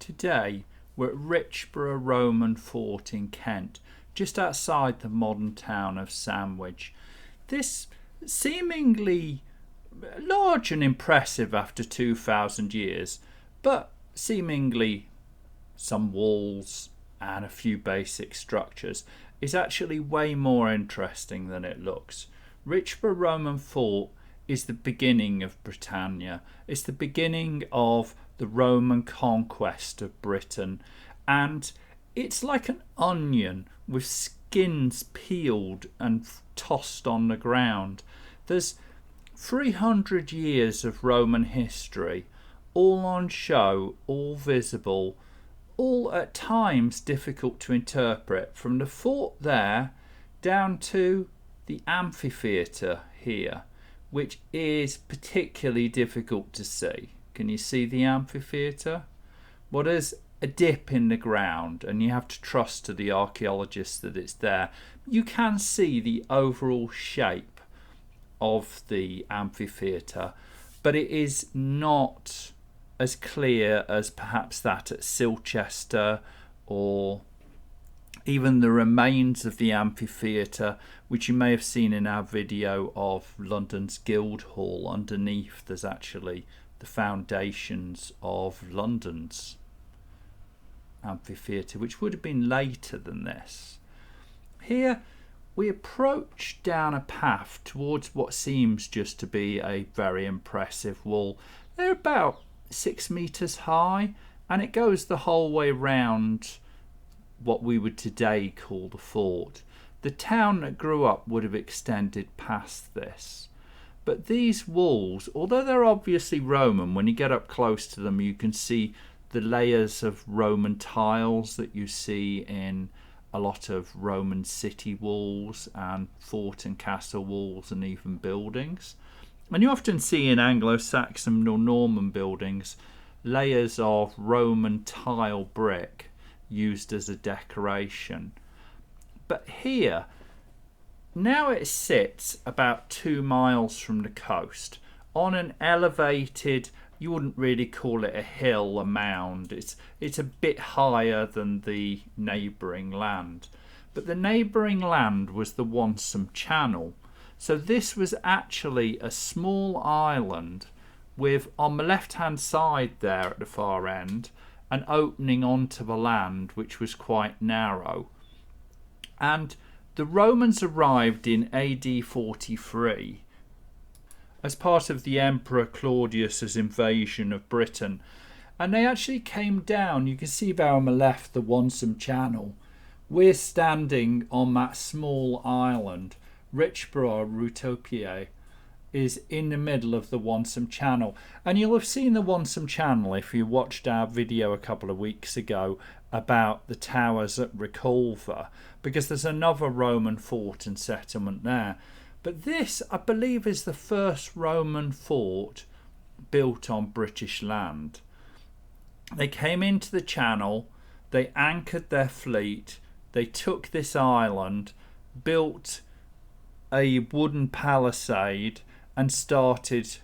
Today we're at Richborough Roman fort in Kent, just outside the modern town of Sandwich. This seemingly large and impressive after 2,000 years, but seemingly some walls and a few basic structures, is actually way more interesting than it looks. Richborough Roman fort is the beginning of Britannia. It's the beginning of the Roman conquest of Britain, and it's like an onion with skins peeled and tossed on the ground. There's 300 years of Roman history, all on show, all visible, all at times difficult to interpret, from the fort there down to the amphitheatre here, which is particularly difficult to see. Can you see the amphitheatre? Well, there's a dip in the ground and you have to trust to the archaeologists that it's there. You can see the overall shape of the amphitheatre, but it is not as clear as perhaps that at Silchester, or even the remains of the amphitheatre, which you may have seen in our video of London's Guildhall. Underneath there's actually the foundations of London's amphitheatre, which would have been later than this. Here we approach down a path towards what seems just to be a very impressive wall. They're about 6 meters high, and it goes the whole way round what we would today call the fort. The town that grew up would have extended past this. But these walls, although they're obviously Roman, when you get up close to them you can see the layers of Roman tiles that you see in a lot of Roman city walls and fort and castle walls and even buildings. And you often see in Anglo-Saxon or Norman buildings layers of Roman tile brick used as a decoration. But here, now it sits about 2 miles from the coast on an elevated, you wouldn't really call it a hill, a mound. It's a bit higher than the neighbouring land. But the neighbouring land was the Wansome Channel. So this was actually a small island with, on the left hand side there at the far end, an opening onto the land which was quite narrow. And the Romans arrived in AD 43 as part of the Emperor Claudius's invasion of Britain, and they actually came down. You can see there on the left the Wansome Channel. We're standing on that small island. Richborough Rutopiae is in the middle of the Wansome Channel, and you'll have seen the Wansome Channel if you watched our video a couple of weeks ago about the towers at Reculver, because there's another Roman fort and settlement there. But this, I believe, is the first Roman fort built on British land. They came into the channel, they anchored their fleet, they took this island, built a wooden palisade and started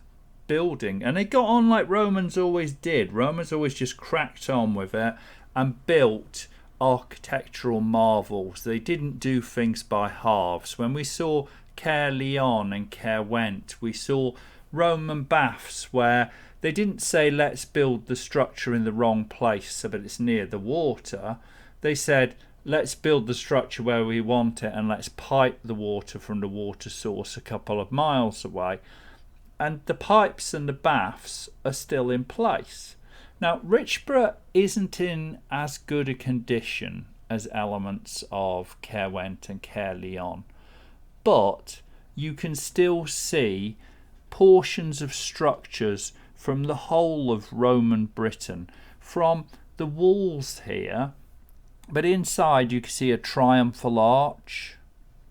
building. And they got on like Romans always did. Romans always just cracked on with it and built architectural marvels. They didn't do things by halves. When we saw Caerleon and Caerwent, we saw Roman baths where they didn't say let's build the structure in the wrong place so that it's near the water. They said let's build the structure where we want it and let's pipe the water from the water source a couple of miles away. And the pipes and the baths are still in place. Now, Richborough isn't in as good a condition as elements of Caerwent and Caerleon, but you can still see portions of structures from the whole of Roman Britain, from the walls here, but inside you can see a triumphal arch.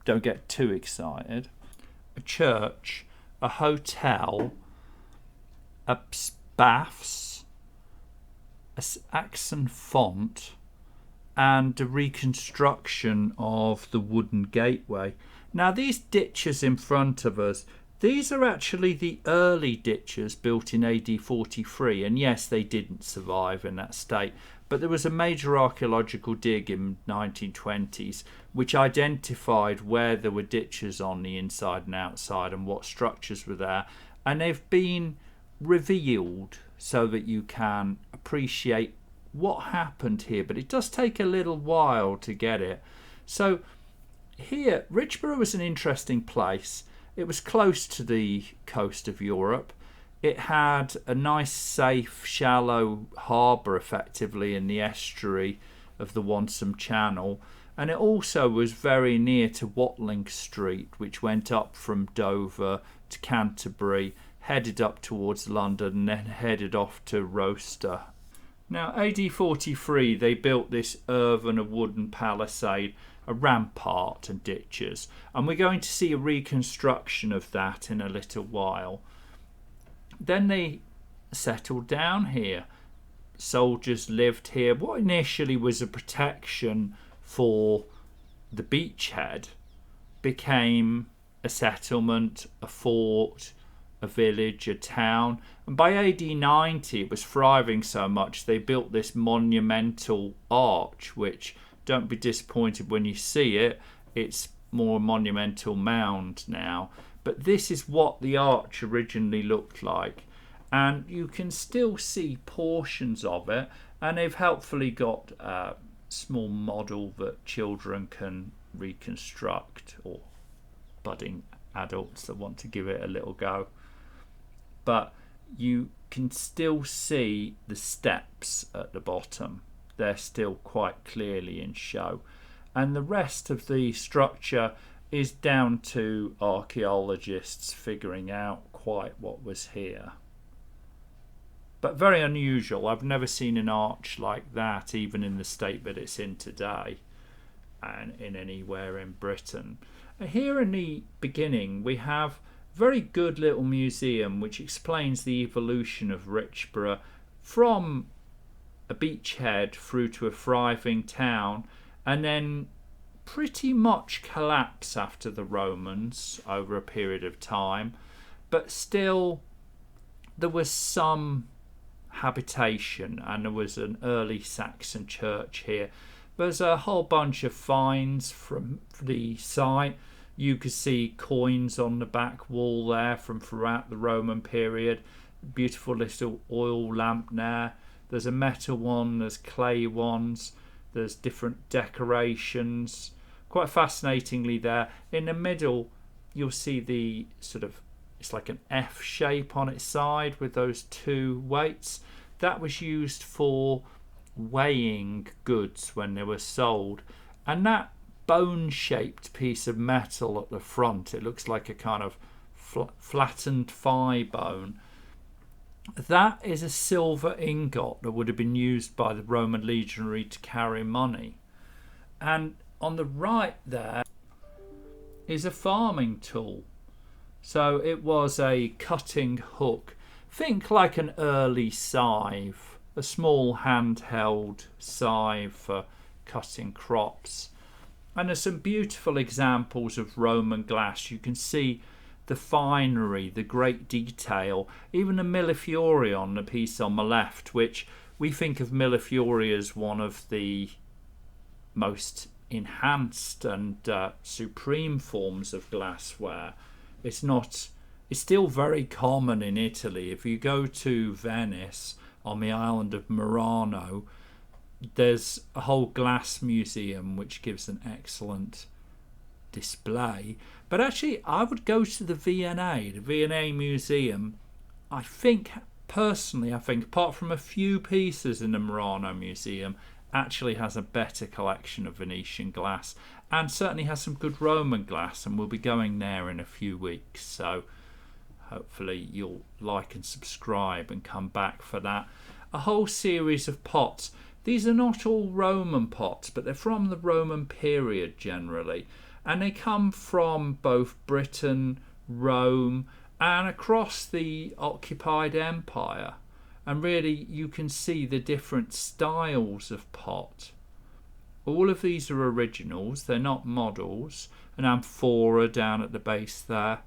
Don't get too excited. A church, a hotel, a baths, a Saxon font, and a reconstruction of the wooden gateway. Now these ditches in front of us, These are actually the early ditches built in AD 43, and yes, they didn't survive in that state, but there was a major archaeological dig in 1920s which identified where there were ditches on the inside and outside and what structures were there, and they've been revealed so that you can appreciate what happened here, but it does take a little while to get it. So here, Richborough was an interesting place. It was close to the coast of Europe. It had a nice, safe, shallow harbour effectively in the estuary of the Wonsum Channel, and it also was very near to Watling Street, which went up from Dover to Canterbury, headed up towards London, and then headed off to Rochester. Now, AD 43, they built this earthen and wooden palisade, a rampart and ditches, and we're going to see a reconstruction of that in a little while. Then they settled down here. Soldiers lived here. What initially was a protection for the beachhead became a settlement, a fort, a village, a town, and by AD 90 it was thriving so much they built this monumental arch, which, don't be disappointed when you see it, it's more a monumental mound now, but this is what the arch originally looked like, and you can still see portions of it, and they've helpfully got a small model that children can reconstruct, or budding adults that want to give it a little go. But you can still see the steps at the bottom. They're still quite clearly in show. And the rest of the structure is down to archaeologists figuring out quite what was here. But very unusual. I've never seen an arch like that, even in the state that it's in today, and in anywhere in Britain. Here in the beginning we have a very good little museum which explains the evolution of Richborough from a beachhead through to a thriving town, and then pretty much collapse after the Romans over a period of time, but still there was some habitation, and there was an early Saxon church here. There's a whole bunch of finds from the site. You could see coins on the back wall there from throughout the Roman period. Beautiful little oil lamp there. There's a metal one, there's clay ones, there's different decorations. Quite fascinatingly there. In the middle, you'll see the sort of, it's like an F shape on its side with those two weights. That was used for weighing goods when they were sold. And that bone-shaped piece of metal at the front, it looks like a kind of flattened thigh bone. That is a silver ingot that would have been used by the Roman legionary to carry money. And on the right there is a farming tool. So it was a cutting hook. Think like an early scythe, a small handheld scythe for cutting crops. And there's some beautiful examples of Roman glass. You can see the finery, the great detail, even the millefiori on the piece on the left, which we think of millefiori as one of the most enhanced and supreme forms of glassware. It's still very common in Italy. If you go to Venice on the island of Murano, there's a whole glass museum which gives an excellent display. But actually, I would go to the V&A Museum. I think, apart from a few pieces in the Murano Museum, actually has a better collection of Venetian glass, and certainly has some good Roman glass, and we'll be going there in a few weeks. So hopefully you'll like and subscribe and come back for that. A whole series of pots. These are not all Roman pots, but they're from the Roman period generally. And they come from both Britain, Rome, and across the occupied empire. And really you can see the different styles of pot. All of these are originals, they're not models. An amphora down at the base there.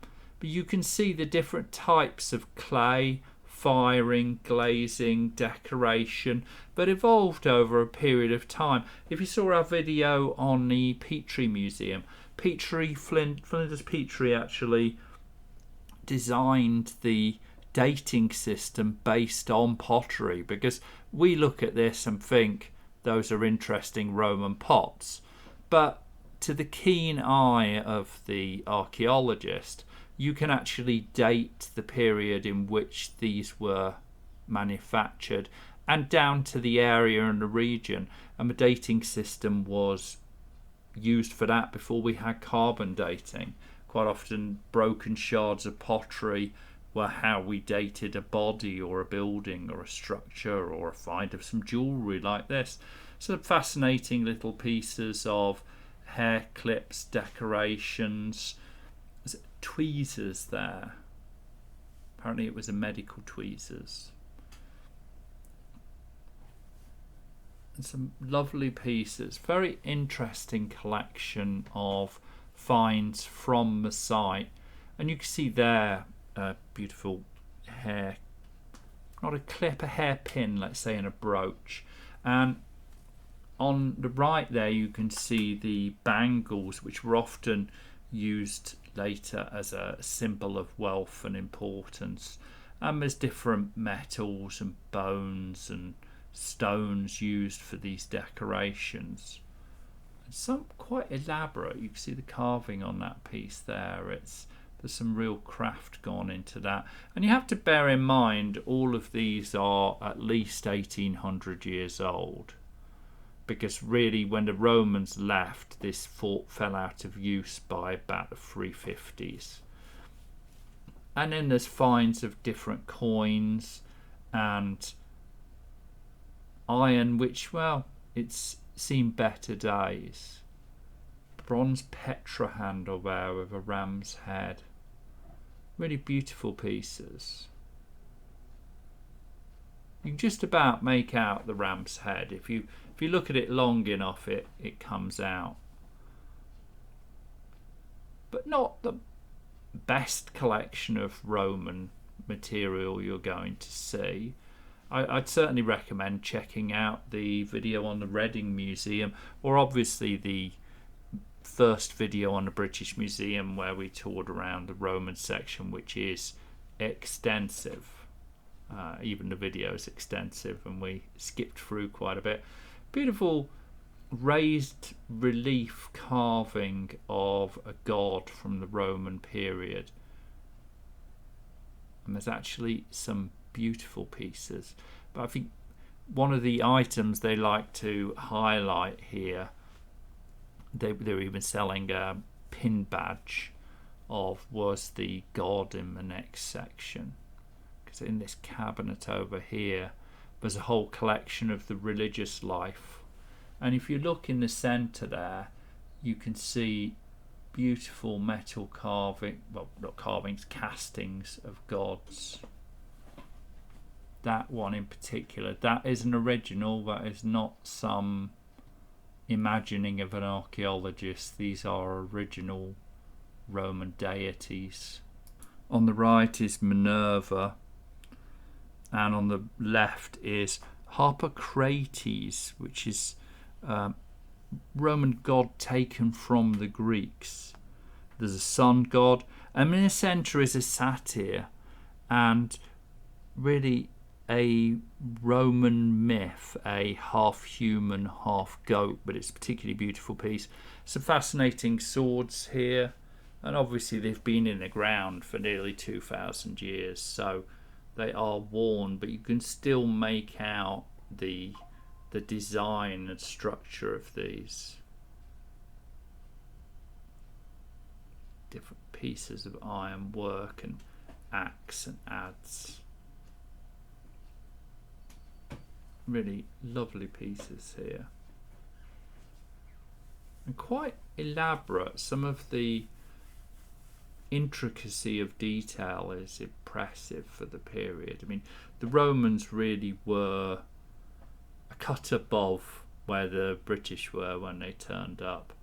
But you can see the different types of clay, firing, glazing, decoration that evolved over a period of time. If you saw our video on the Petrie Museum, Flinders Petrie actually designed the dating system based on pottery, because we look at this and think those are interesting Roman pots, but to the keen eye of the archaeologist, you can actually date the period in which these were manufactured and down to the area and the region, and the dating system was used for that before we had carbon dating. Quite often broken shards of pottery were how we dated a body or a building or a structure or a find of some jewellery like this. So fascinating little pieces of hair clips, decorations. There's tweezers there. Apparently it was a medical tweezers. And some lovely pieces. Very interesting collection of finds from the site. And you can see there a beautiful hair, not a clip, a hairpin, let's say, in a brooch. And on the right there you can see the bangles, which were often used later as a symbol of wealth and importance. And there's different metals and bones and stones used for these decorations. Some quite elaborate. You can see the carving on that piece there. There's some real craft gone into that. And you have to bear in mind all of these are at least 1800 years old, because really when the Romans left, this fort fell out of use by about the 350s. And then there's finds of different coins and iron, which, well, it's seen better days. Bronze Petra handle there with a ram's head. Really beautiful pieces. You can just about make out the ram's head. If you look at it long enough, it comes out. But not the best collection of Roman material you're going to see. I'd certainly recommend checking out the video on the Reading Museum, or obviously the first video on the British Museum where we toured around the Roman section, which is extensive. Even the video is extensive, and we skipped through quite a bit. Beautiful raised relief carving of a god from the Roman period. And there's actually some beautiful pieces, but I think one of the items they like to highlight here, they were even selling a pin badge of, was the god in the next section. Because in this cabinet over here there's a whole collection of the religious life, and if you look in the center there you can see beautiful metal carving, well, not carvings, castings of gods. That one in particular, that is an original, that is not some imagining of an archaeologist. These are original Roman deities. On the right is Minerva, and on the left is Harpocrates, which is Roman god taken from the Greeks. There's a sun god, and in the centre is a satyr, and really a Roman myth, a half human, half goat, but it's a particularly beautiful piece. Some fascinating swords here, and obviously they've been in the ground for nearly 2,000 years, so they are worn, but you can still make out the design and structure of these. Different pieces of iron work and axe and adze. Really lovely pieces here, and quite elaborate. Some of the intricacy of detail is impressive for the period. I mean, the Romans really were a cut above where the British were when they turned up,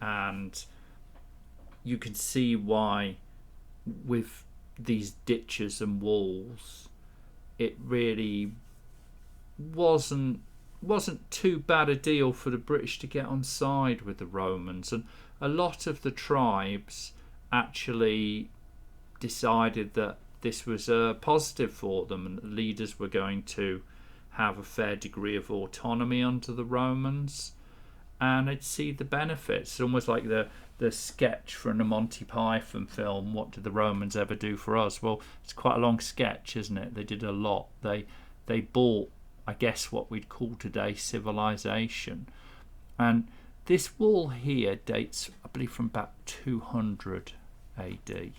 and you can see why with these ditches and walls, it really wasn't too bad a deal for the British to get on side with the Romans, and a lot of the tribes actually decided that this was positive for them, and the leaders were going to have a fair degree of autonomy under the Romans, and they'd see the benefits. It's almost like the sketch from the Monty Python film, What Did the Romans Ever Do for Us? Well, it's quite a long sketch, isn't it? They did a lot. They bought, I guess, what we'd call today civilization. And this wall here dates, I believe, from about 200 AD.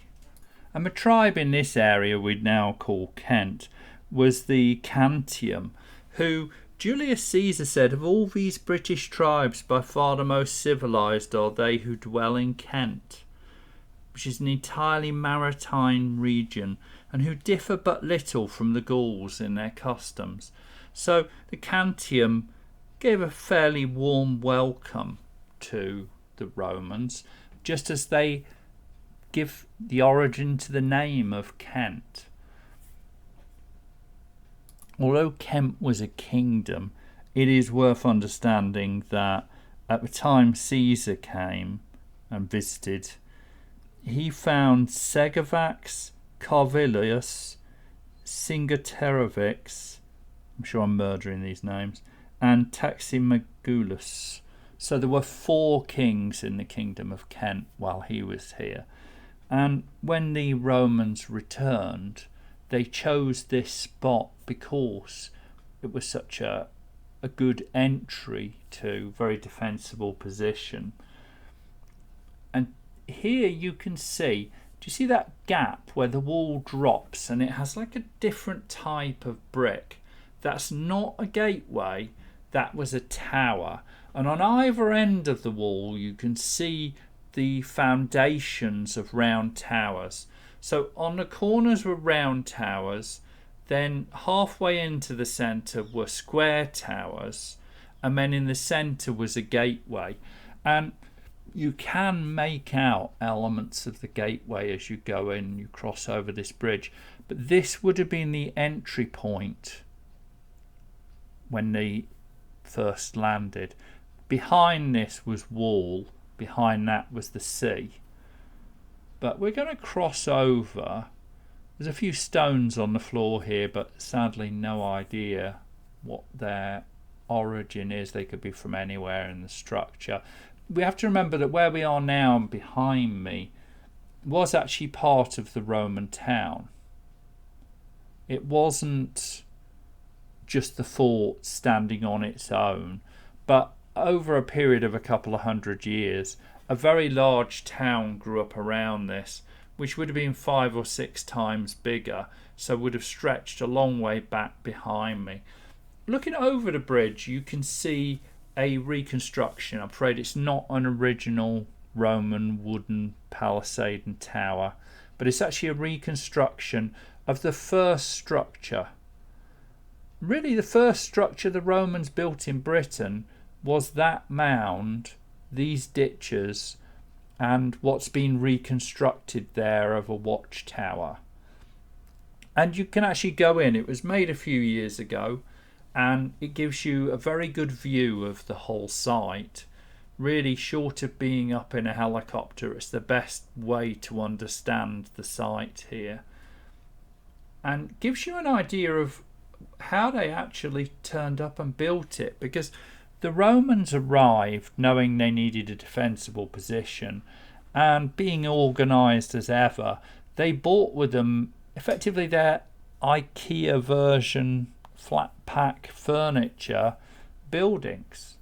And the tribe in this area we'd now call Kent was the Cantium, who Julius Caesar said, of all these British tribes, by far the most civilised are they who dwell in Kent, which is an entirely maritime region, and who differ but little from the Gauls in their customs. So the Cantium gave a fairly warm welcome to the Romans, just as they give the origin to the name of Kent. Although Kent was a kingdom, it is worth understanding that at the time Caesar came and visited, he found Segavax, Carvilius, Cingaterovix, I'm sure I'm murdering these names, and Taximagulus. So there were 4 kings in the kingdom of Kent while he was here. And when the Romans returned, they chose this spot because it was such a good entry to very defensible position. And here you can see, do you see that gap where the wall drops and it has like a different type of brick? That's not a gateway, that was a tower. And on either end of the wall you can see the foundations of round towers. So on the corners were round towers, then halfway into the centre were square towers, and then in the centre was a gateway. And you can make out elements of the gateway as you go in, you cross over this bridge. But this would have been the entry point when they first landed. Behind this was wall, behind that was the sea. But we're going to cross over. There's a few stones on the floor here, but sadly no idea what their origin is. They could be from anywhere in the structure. We have to remember that where we are now behind me was actually part of the Roman town. It wasn't just the fort standing on its own, but over a period of a couple of hundred years, a very large town grew up around this, which would have been 5 or 6 times bigger, so would have stretched a long way back behind me. Looking over the bridge, you can see a reconstruction. I'm afraid it's not an original Roman wooden palisade and tower, but it's actually a reconstruction of the first structure. Really, the first structure the Romans built in Britain was that mound, these ditches, and what's been reconstructed there of a watchtower. And you can actually go in. It was made a few years ago, and it gives you a very good view of the whole site. Really, short of being up in a helicopter, it's the best way to understand the site here, and gives you an idea of how they actually turned up and built it, because the Romans arrived knowing they needed a defensible position, and being organised as ever, they brought with them effectively their IKEA version flat pack furniture buildings.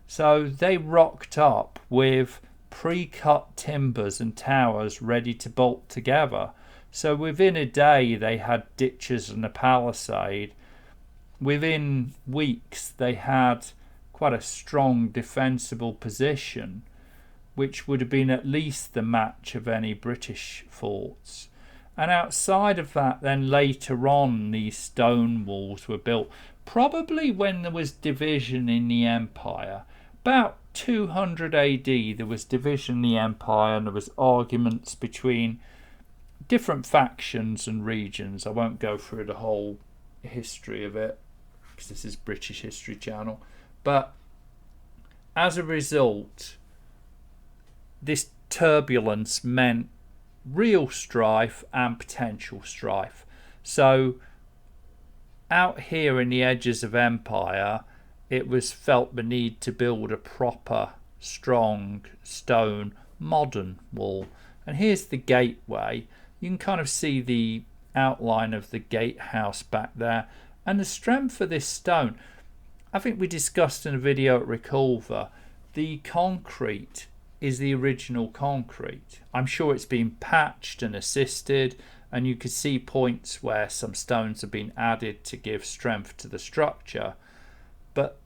So they rocked up with pre-cut timbers and towers ready to bolt together. So within a day they had ditches and a palisade. Within weeks they had quite a strong defensible position, which would have been at least the match of any British forts. And outside of that, then later on, these stone walls were built, probably when there was division in the empire. About 200 AD there was division in the empire, and there was arguments between different factions and regions. I won't go through the whole history of it because this is British History Channel, but as a result, this turbulence meant real strife and potential strife. So out here in the edges of empire, it was felt the need to build a proper, strong, stone, modern wall. And here's the gateway. You can kind of see the outline of the gatehouse back there. And the strength of this stone, I think we discussed in a video at Richborough, the concrete is the original concrete. I'm sure it's been patched and assisted, and you can see points where some stones have been added to give strength to the structure. But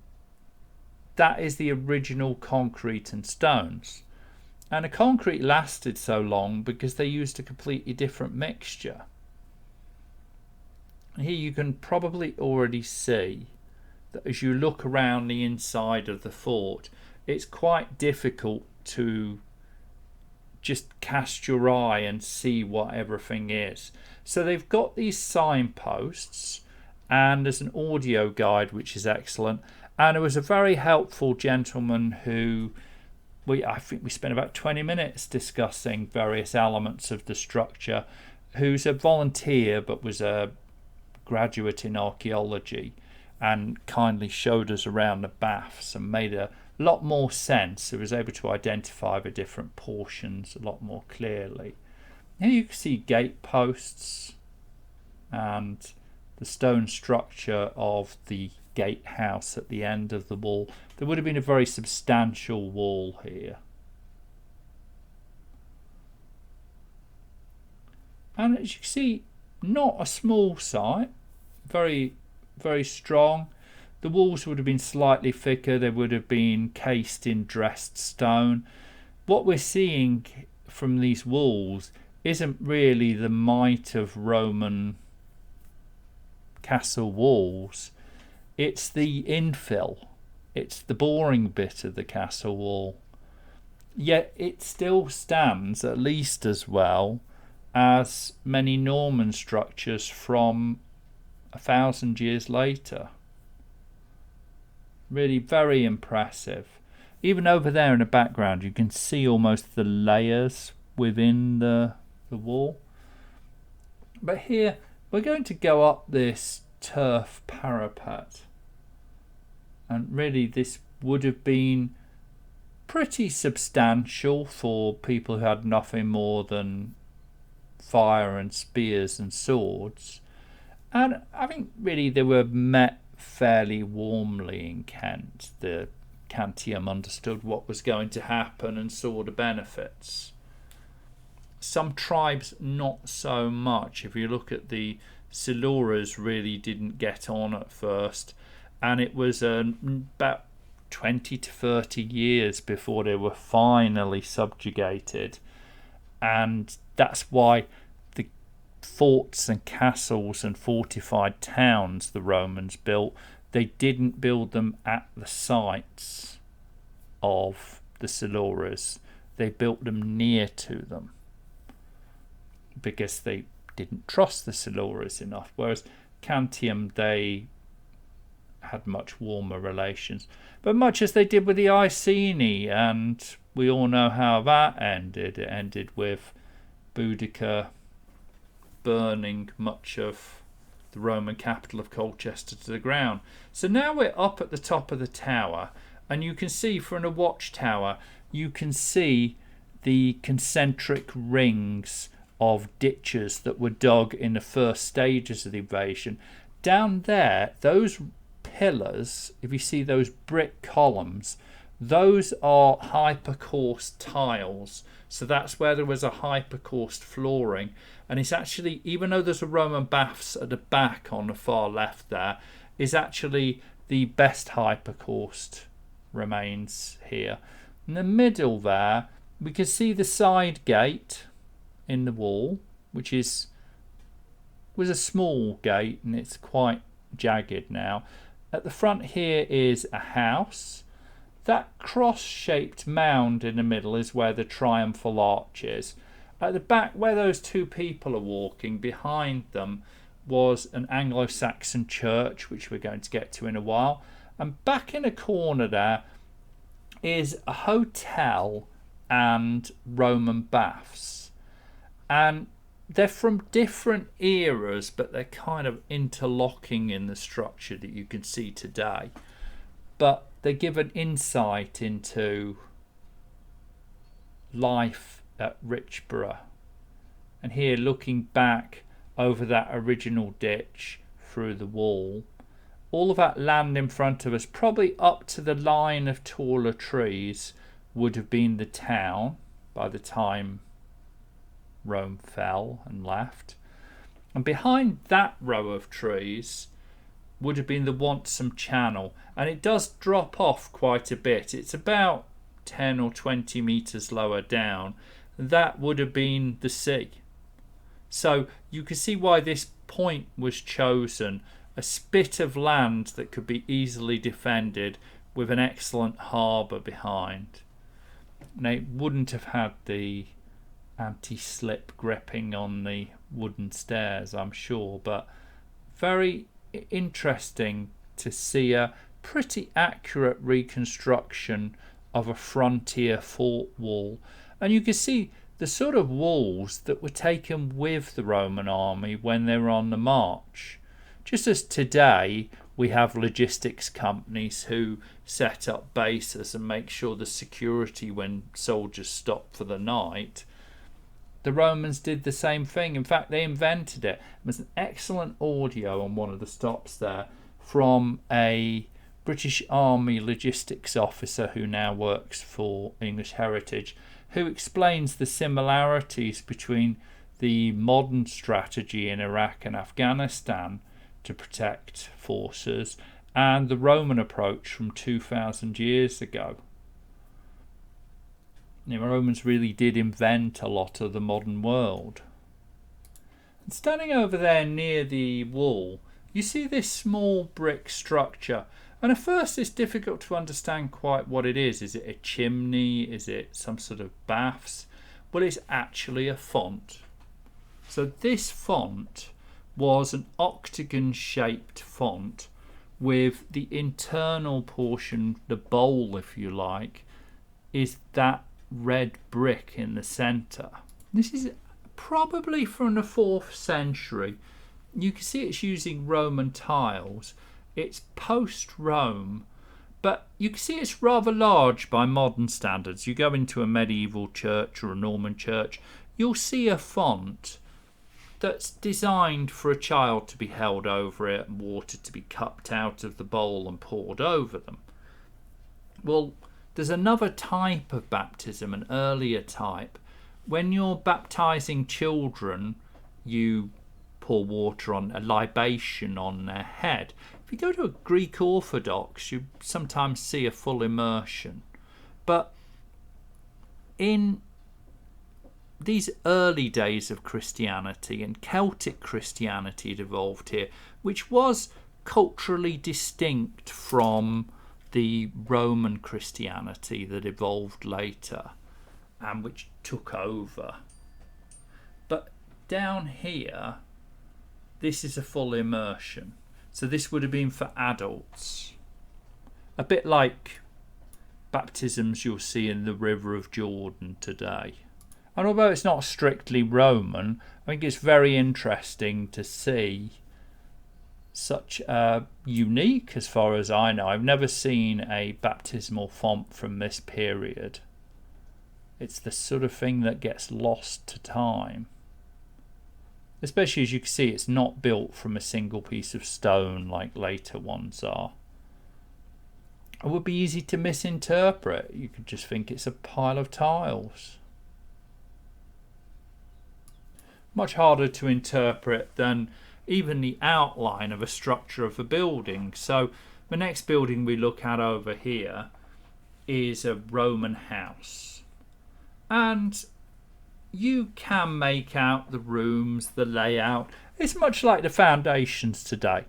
that is the original concrete and stones. And the concrete lasted so long because they used a completely different mixture. Here you can probably already see that as you look around the inside of the fort, it's quite difficult to just cast your eye and see what everything is. So they've got these signposts, and there's an audio guide which is excellent. And it was a very helpful gentleman who I think we spent about 20 minutes discussing various elements of the structure, who's a volunteer but was a graduate in archaeology, and kindly showed us around the baths and made a lot more sense. It was able to identify the different portions a lot more clearly. Here you can see gate posts and the stone structure of the gatehouse at the end of the wall. There would have been a very substantial wall here. And as you can see, not a small site, very, very strong. The walls would have been slightly thicker, they would have been cased in dressed stone. What we're seeing from these walls isn't really the might of Roman castle walls. It's the infill. It's the boring bit of the castle wall. Yet it still stands at least as well as many Norman structures from 1,000 years later. Really very impressive. Even over there in the background you can see almost the layers within the wall. But here we're going to go up this turf parapet, and really this would have been pretty substantial for people who had nothing more than fire and spears and swords. And I think really they were met fairly warmly in Kent. The Cantium understood what was going to happen and saw the benefits. Some tribes not so much. If you look at the Siluras, really didn't get on at first, and it was about 20 to 30 years before they were finally subjugated. And that's why the forts and castles and fortified towns the Romans built, they didn't build them at the sites of the Siluras. They built them near to them because they didn't trust the Siluras enough, whereas Cantium, they had much warmer relations. But much as they did with the Iceni, and we all know how that ended. It ended with Boudicca burning much of the Roman capital of Colchester to the ground. So now we're up at the top of the tower, and you can see from the watchtower, you can see the concentric rings of ditches that were dug in the first stages of the invasion. Down there, those pillars, if you see those brick columns, those are hypercoarse tiles. So that's where there was a hypercoarse flooring. And it's actually, even though there's a Roman baths at the back on the far left there, is actually the best hypercoarse remains here. In the middle there, we can see the side gate in the wall, which was a small gate, and it's quite jagged now. At the front here is a house. That cross-shaped mound in the middle is where the triumphal arch is. At the back, where those two people are walking, behind them was an Anglo-Saxon church, which we're going to get to in a while. And back in a corner there is a hotel and Roman baths. And they're from different eras, but they're kind of interlocking in the structure that you can see today. But they give an insight into life at Richborough. And here, looking back over that original ditch through the wall, all of that land in front of us, probably up to the line of taller trees, would have been the town by the time Rome fell and left. And behind that row of trees would have been the Wantsum Channel, and it does drop off quite a bit. It's about 10 or 20 metres lower down. That would have been the sea. So you can see why this point was chosen, a spit of land that could be easily defended with an excellent harbour behind. Now, it wouldn't have had the anti-slip gripping on the wooden stairs, I'm sure, but very interesting to see a pretty accurate reconstruction of a frontier fort wall. And you can see the sort of walls that were taken with the Roman army when they were on the march. Just as today we have logistics companies who set up bases and make sure the security when soldiers stop for the night, the Romans did the same thing. In fact, they invented it. There's an excellent audio on one of the stops there from a British Army logistics officer who now works for English Heritage, who explains the similarities between the modern strategy in Iraq and Afghanistan to protect forces and the Roman approach from 2,000 years ago. The Romans really did invent a lot of the modern world. And standing over there near the wall, you see this small brick structure. And at first it's difficult to understand quite what it is. Is it a chimney? Is it some sort of baths? Well, it's actually a font. So this font was an octagon-shaped font with the internal portion, the bowl if you like, is that red brick in the centre. This is probably from the 4th century. You can see it's using Roman tiles. It's post-Rome, but you can see it's rather large by modern standards. You go into a medieval church or a Norman church, you'll see a font that's designed for a child to be held over it and water to be cupped out of the bowl and poured over them. Well, there's another type of baptism, an earlier type. When you're baptizing children, you pour water on a libation on their head. If you go to a Greek Orthodox, you sometimes see a full immersion. But in these early days of Christianity, and Celtic Christianity had evolved here, which was culturally distinct from the Roman Christianity that evolved later and which took over. But down here, this is a full immersion. So this would have been for adults. A bit like baptisms you'll see in the River of Jordan today. And although it's not strictly Roman, I think it's very interesting to see such a unique, as far as I know, I've never seen a baptismal font from this period. It's the sort of thing that gets lost to time. Especially as you can see, it's not built from a single piece of stone like later ones are. It would be easy to misinterpret. You could just think it's a pile of tiles. Much harder to interpret than even the outline of a structure of a building. So the next building we look at over here is a Roman house. And you can make out the rooms, the layout. It's much like the foundations today.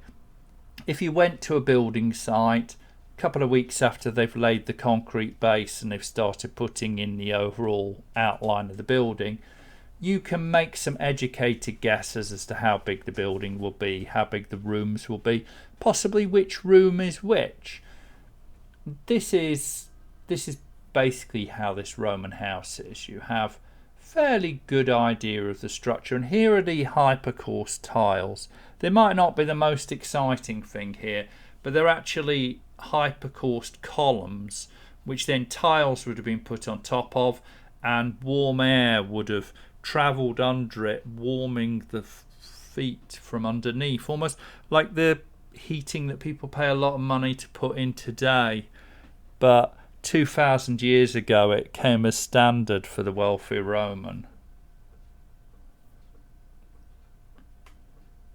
If you went to a building site a couple of weeks after they've laid the concrete base and they've started putting in the overall outline of the building, you can make some educated guesses as to how big the building will be, how big the rooms will be, possibly which room is which. This is basically how this Roman house is. You have fairly good idea of the structure, and here are the hypercourse tiles. They might not be the most exciting thing here, but they're actually hypercourse columns, which then tiles would have been put on top of, and warm air would have travelled under it, warming the feet from underneath, almost like the heating that people pay a lot of money to put in today. But 2,000 years ago it came as standard for the wealthy Roman.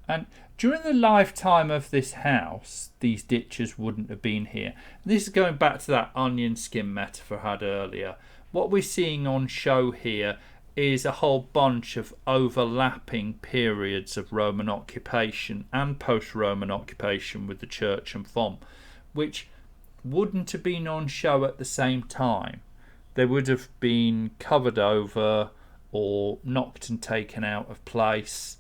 And during the lifetime of this house, these ditches wouldn't have been here. And this is going back to that onion skin metaphor I had earlier. What we're seeing on show here is a whole bunch of overlapping periods of Roman occupation and post-Roman occupation with the church and font, which wouldn't have been on show at the same time. They would have been covered over or knocked and taken out of place.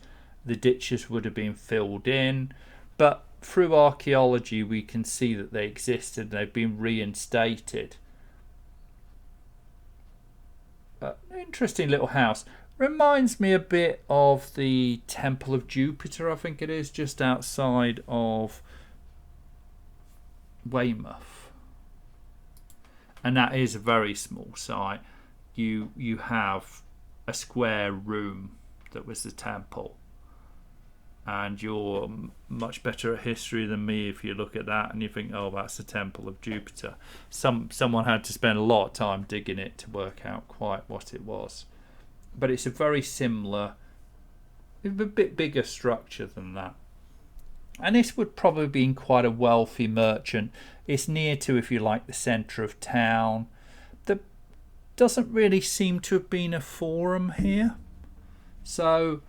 The ditches would have been filled in, but through archaeology we can see that they existed and they've been reinstated. Interesting little house. Reminds me a bit of the Temple of Jupiter, I think it is, just outside of Weymouth. And that is a very small site. You have a square room that was the temple. And you're much better at history than me if you look at that and you think, oh, that's the Temple of Jupiter. Someone had to spend a lot of time digging it to work out quite what it was. But it's a very similar, a bit bigger structure than that. And this would probably be quite a wealthy merchant. It's near to, if you like, the centre of town. There doesn't really seem to have been a forum here. So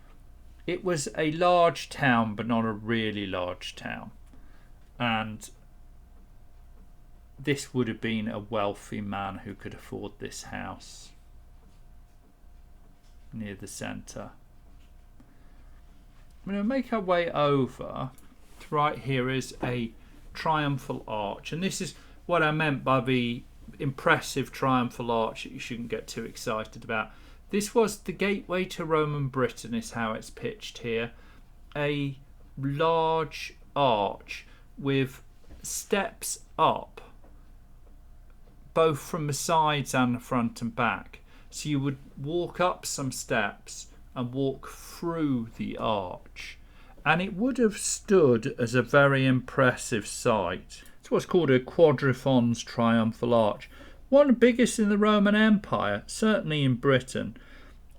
it was a large town, but not a really large town. And this would have been a wealthy man who could afford this house near the centre. I'm going to make our way over to right here is a triumphal arch. And this is what I meant by the impressive triumphal arch that you shouldn't get too excited about. This was the gateway to Roman Britain, is how it's pitched here. A large arch with steps up, both from the sides and the front and back. So you would walk up some steps and walk through the arch. And it would have stood as a very impressive sight. It's what's called a quadrifon's triumphal arch. One of the biggest in the Roman Empire, certainly in Britain.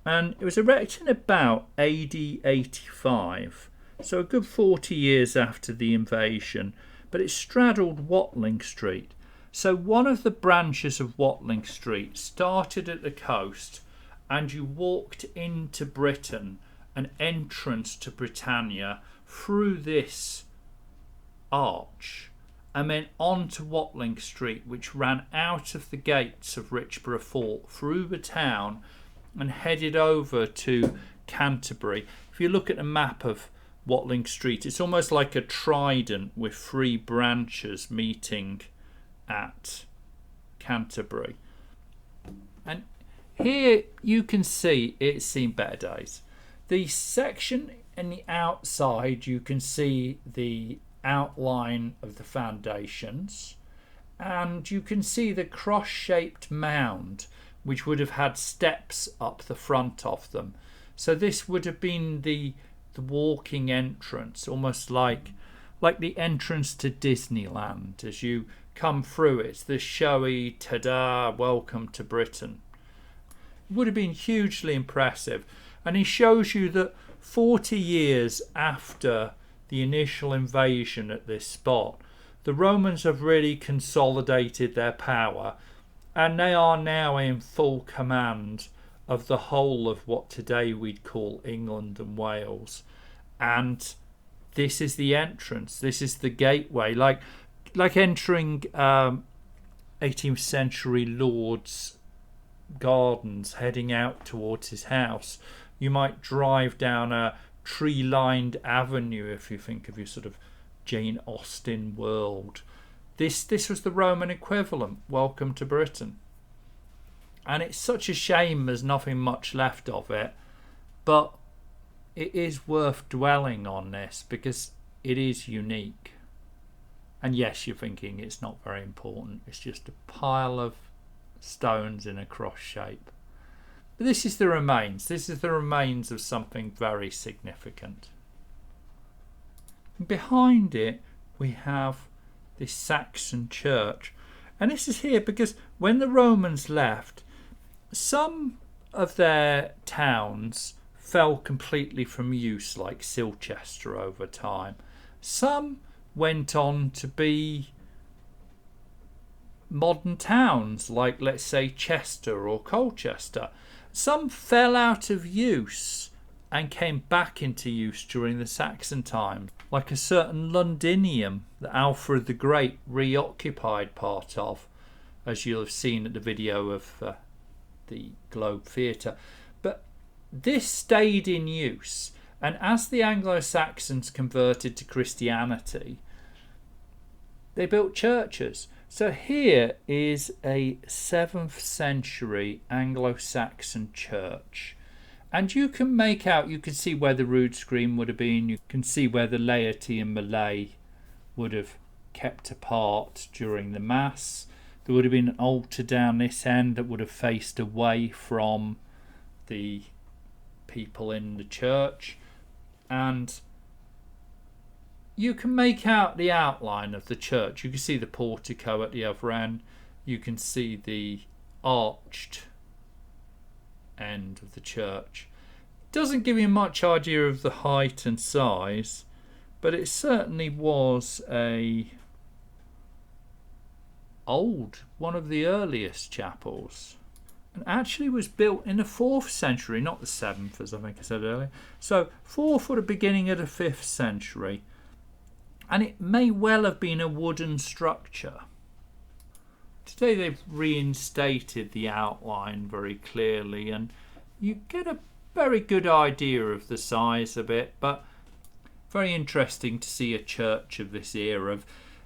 And it was erected in about AD 85, so a good 40 years after the invasion. But it straddled Watling Street. So one of the branches of Watling Street started at the coast, and you walked into Britain, an entrance to Britannia, through this arch, and then onto Watling Street, which ran out of the gates of Richborough Fort, through the town, and headed over to Canterbury. If you look at a map of Watling Street, it's almost like a trident with three branches meeting at Canterbury. And here you can see it's seen better days. The section in the outside, you can see the outline of the foundations, and you can see the cross-shaped mound which would have had steps up the front of them. So this would have been the walking entrance, almost like the entrance to Disneyland. As you come through, it's the showy ta-da, welcome to Britain. It would have been hugely impressive. And he shows you that 40 years after the initial invasion at this spot, the Romans have really consolidated their power, and they are now in full command of the whole of what today we'd call England and Wales. And this is the entrance, this is the gateway, like entering 18th century lord's gardens heading out towards his house. You might drive down a tree-lined avenue if you think of your sort of Jane Austen world. This was the Roman equivalent. Welcome to Britain. And it's such a shame there's nothing much left of it, but it is worth dwelling on this because it is unique. And yes, you're thinking it's not very important. It's just a pile of stones in a cross shape. But this is the remains. This is the remains of something very significant. Behind it, we have this Saxon church. And this is here because when the Romans left, some of their towns fell completely from use, like Silchester over time. Some went on to be modern towns, like, let's say, Chester or Colchester. Some fell out of use and came back into use during the Saxon times, like a certain Londinium that Alfred the Great reoccupied part of, as you'll have seen at the video of the Globe Theatre. But this stayed in use, and as the Anglo-Saxons converted to Christianity, they built churches. So here is a 7th century Anglo-Saxon church. And you can make out, you can see where the rood screen would have been. You can see where the laity and Malay would have kept apart during the Mass. There would have been an altar down this end that would have faced away from the people in the church. And you can make out the outline of the church. You can see the portico at the other end. You can see the arched end of the church. It doesn't give you much idea of the height and size, but it certainly was one of the earliest chapels, and actually was built in the 4th century, not the 7th, as I think I said earlier. So 4th or the beginning of the 5th century. And it may well have been a wooden structure. Today they've reinstated the outline very clearly, and you get a very good idea of the size of it, but very interesting to see a church of this era.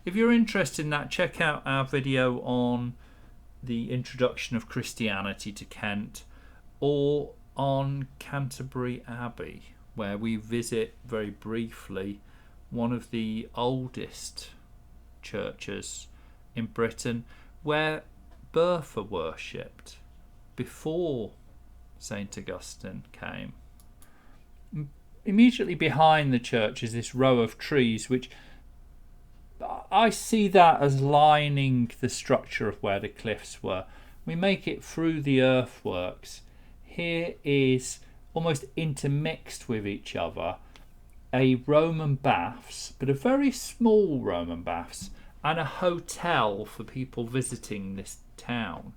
If you're interested in that, check out our video on the introduction of Christianity to Kent, or on Canterbury Abbey, where we visit very briefly one of the oldest churches in Britain, where Bertha worshipped before St. Augustine came. Immediately behind the church is this row of trees, which I see that as lining the structure of where the cliffs were. We make it through the earthworks. Here is, almost intermixed with each other, a Roman baths, but a very small Roman baths, and a hotel for people visiting this town.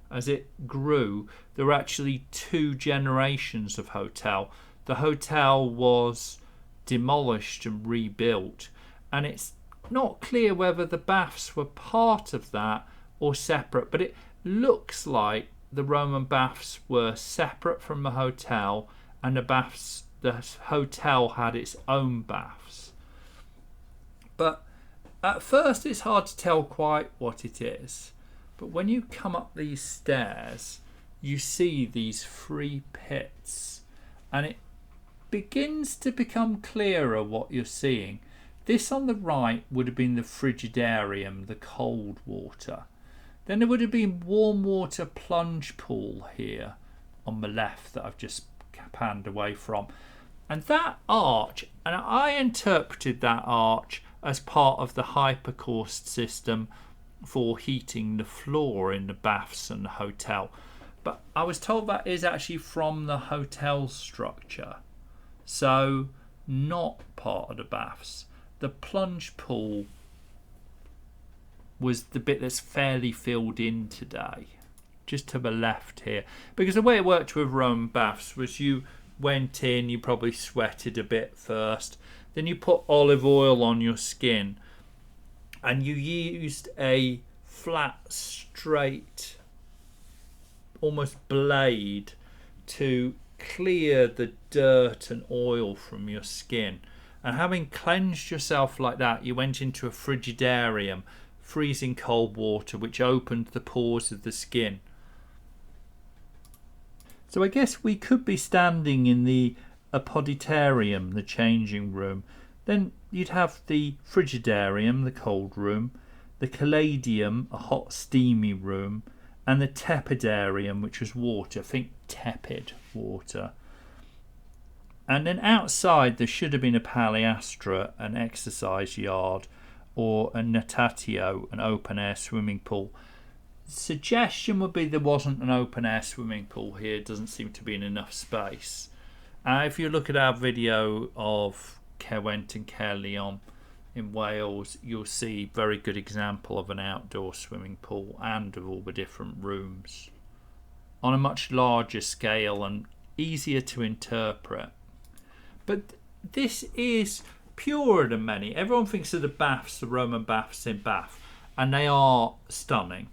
As it grew, there were actually 2 generations of hotel. The hotel was demolished and rebuilt, and it's not clear whether the baths were part of that or separate, but it looks like the Roman baths were separate from the hotel, and the hotel had its own baths. But at first it's hard to tell quite what it is. But when you come up these stairs, you see these 3 pits, and it begins to become clearer what you're seeing. This on the right would have been the frigidarium, the cold water. Then there would have been warm water plunge pool here on the left that I've just panned away from. And that arch, and I interpreted that arch as part of the hypercaust system for heating the floor in the baths and the hotel. But I was told that is actually from the hotel structure. So not part of the baths. The plunge pool was the bit that's fairly filled in today, just to the left here. Because the way it worked with Roman baths was you went in, you probably sweated a bit first, then you put olive oil on your skin, and you used a flat, straight, almost blade to clear the dirt and oil from your skin. And having cleansed yourself like that, you went into a frigidarium, freezing cold water, which opened the pores of the skin. So I guess we could be standing in the Amphitheatre, the changing room. Then you'd have the frigidarium, the cold room, the caladium, a hot steamy room, and the tepidarium, which was water. Think tepid water. And then outside there should have been a paliastra, an exercise yard, or a natatio, an open air swimming pool. Suggestion would be there wasn't an open air swimming pool here. It doesn't seem to be in enough space. If you look at our video of Cerwent and Caerleon in Wales, you'll see a very good example of an outdoor swimming pool and of all the different rooms on a much larger scale and easier to interpret. But this is purer than many. Everyone thinks of the baths, the Roman baths in Bath, and they are stunning.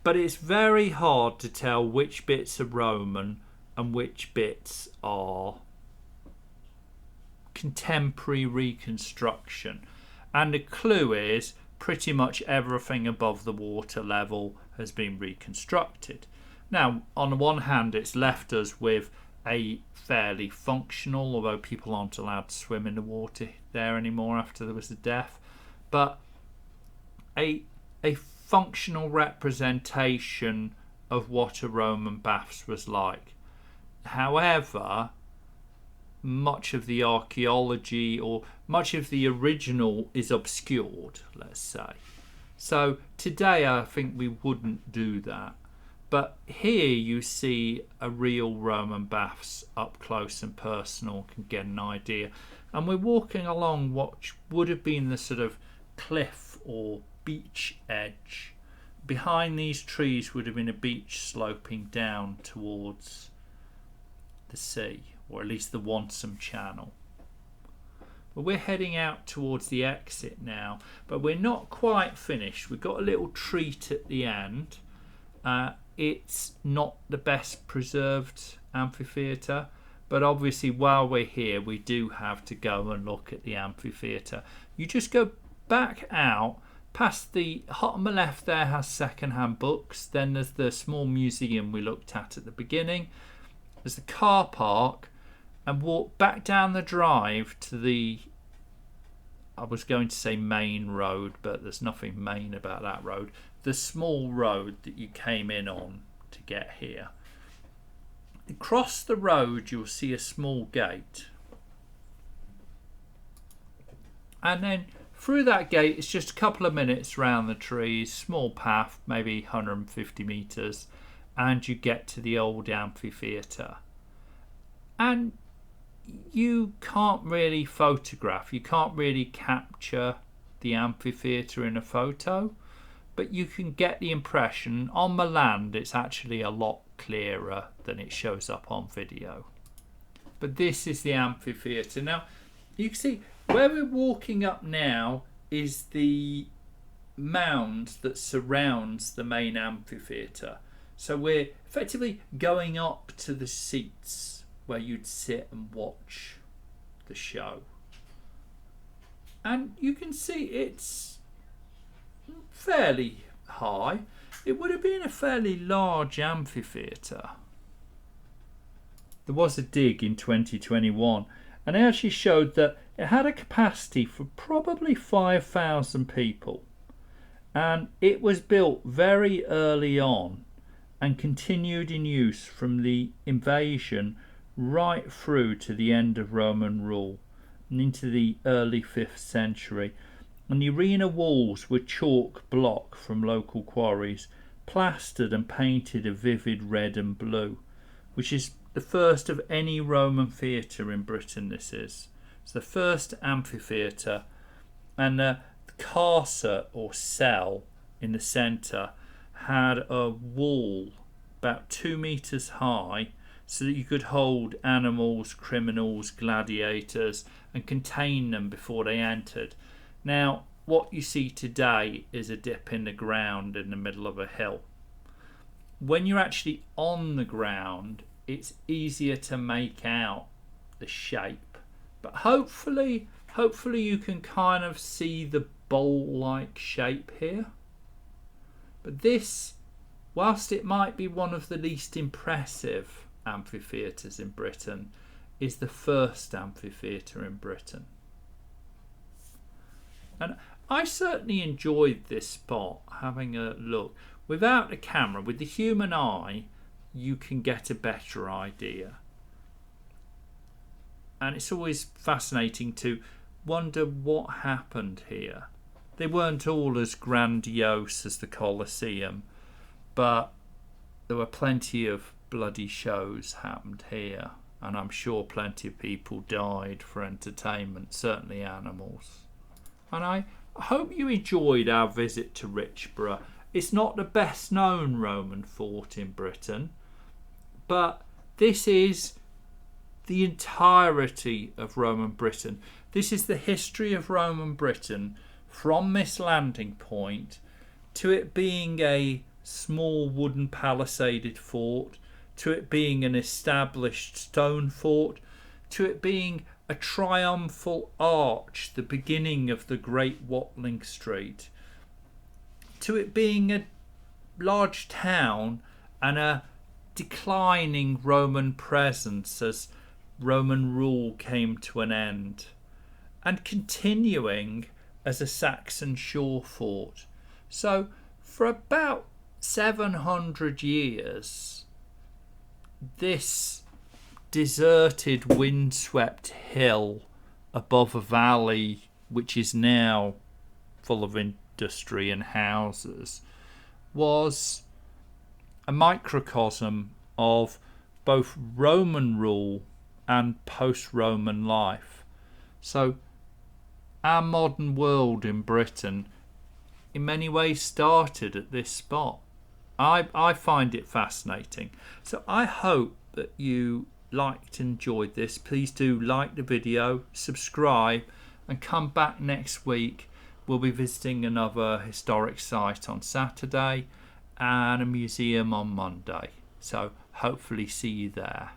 But it's very hard to tell which bits are Roman and which bits are contemporary reconstruction. And the clue is pretty much everything above the water level has been reconstructed. Now, on the one hand, it's left us with a fairly functional, although people aren't allowed to swim in the water there anymore after there was a death, but a functional representation of what a Roman baths was like. However, much of the archaeology or much of the original is obscured, let's say. So today I think we wouldn't do that. But here you see a real Roman baths up close and personal, can get an idea. And we're walking along what would have been the sort of cliff or beach edge. Behind these trees would have been a beach sloping down towards the sea, or at least the Wansome Channel. But we're heading out towards the exit now, but we're not quite finished. We've got a little treat at the end. It's not the best preserved amphitheatre, but obviously while we're here we do have to go and look at the amphitheatre. You just go back out past the hut on the left there has second-hand books, then there's the small museum we looked at the beginning, there's the car park, and walk back down the drive to the, I was going to say main road, but there's nothing main about that road, the small road that you came in on to get here. Across the road you'll see a small gate, and then through that gate it's just a couple of minutes round the trees, small path, maybe 150 metres, and you get to the old amphitheatre. And you can't really photograph, you can't really capture the amphitheatre in a photo, but you can get the impression on the land it's actually a lot clearer than it shows up on video. But this is the amphitheatre. Now you can see where we're walking up now is the mound that surrounds the main amphitheatre. So we're effectively going up to the seats where you'd sit and watch the show. And you can see it's fairly high. It would have been a fairly large amphitheatre. There was a dig in 2021 and it actually showed that it had a capacity for probably 5,000 people, and it was built very early on and continued in use from the invasion right through to the end of Roman rule and into the early 5th century. And the arena walls were chalk block from local quarries, plastered and painted a vivid red and blue, which is the first of any Roman theatre in Britain. This is. It's the first amphitheatre, and the carcer or cell in the centre had a wall about 2 metres high so that you could hold animals, criminals, gladiators and contain them before they entered. Now what you see today is a dip in the ground in the middle of a hill. When you're actually on the ground it's easier to make out the shape. But hopefully you can kind of see the bowl-like shape here. But this, whilst it might be one of the least impressive amphitheatres in Britain, is the first amphitheatre in Britain. And I certainly enjoyed this spot, having a look. Without a camera, with the human eye, you can get a better idea. And it's always fascinating to wonder what happened here. They weren't all as grandiose as the Colosseum, but there were plenty of bloody shows happened here, and I'm sure plenty of people died for entertainment, certainly animals. And I hope you enjoyed our visit to Richborough. It's not the best known Roman fort in Britain, but this is the entirety of Roman Britain. This is the history of Roman Britain from this landing point to it being a small wooden palisaded fort, to it being an established stone fort, to it being a triumphal arch, the beginning of the Great Watling Street, to it being a large town and a declining Roman presence as Roman rule came to an end, and continuing as a Saxon shore fort. So for about 700 years, this deserted, windswept hill above a valley which is now full of industry and houses was a microcosm of both Roman rule and post-Roman life. So our modern world in Britain in many ways started at this spot. I find it fascinating. So I hope that you liked and enjoyed this. Please do like the video, subscribe, and come back next week. We'll be visiting another historic site on Saturday and a museum on Monday. So hopefully see you there.